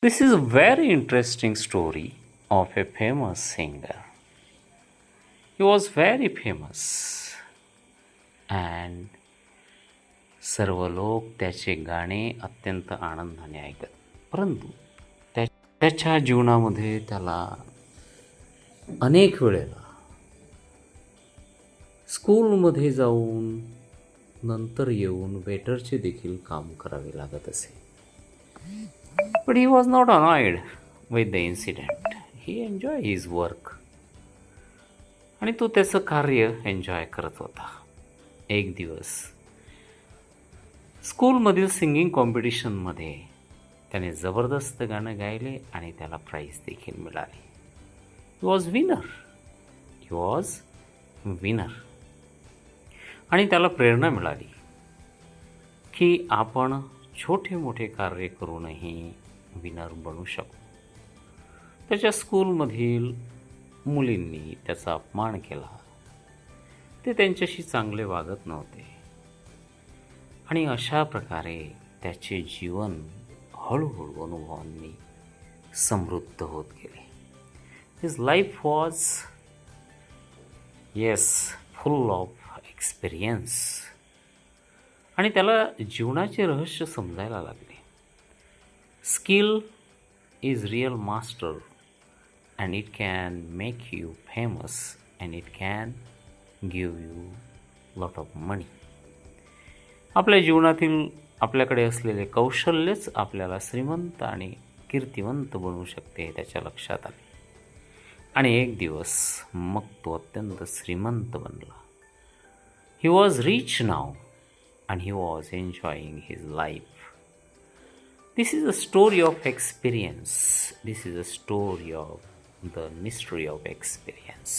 This is a very interesting story of a famous singer. He was very famous and सर्व लोक त्याचे गाणे अत्यंत आनंदाने ऐकत. परंतु त्याच्या जीवनामध्ये त्याला अनेक वेळेला स्कूलमध्ये जाऊन नंतर येऊन वेटरचे देखील काम करावे लागत असे. But he was not annoyed with the incident. He enjoyed his work. आणि तो त्याचं कार्य एन्जॉय करत होता. एक दिवस स्कूलमधील सिंगिंग कॉम्पिटिशनमध्ये त्याने जबरदस्त गाणं गायले आणि त्याला प्राईज देखील मिळाली. He was winner. आणि त्याला प्रेरणा मिळाली की आपण छोटे मोठे कार्य करूनही विनर बनू शकतो. त्याच्या स्कूलमधील मुलींनी त्याचा अपमान केला. ते त्यांच्याशी चांगले वागत नव्हते आणि अशा प्रकारे त्याचे जीवन हळूहळू अनुभवांनी समृद्ध होत गेले. His life was full of experience. आणि त्याला जीवनाचे रहस्य समजायला लागले. Skill is real master and it can make you famous and it can give you lot of money. आपल्या जीवनातील आपल्याकडे असलेले कौशल्यच आपल्याला श्रीमंत आणि कीर्तिवंत बनवू शकते हे त्याच्या लक्षात आले. आणि एक दिवस मग तो अत्यंत श्रीमंत बनला. He was rich now and he was enjoying his life. This is a story of experience. This is a story of the mystery of experience.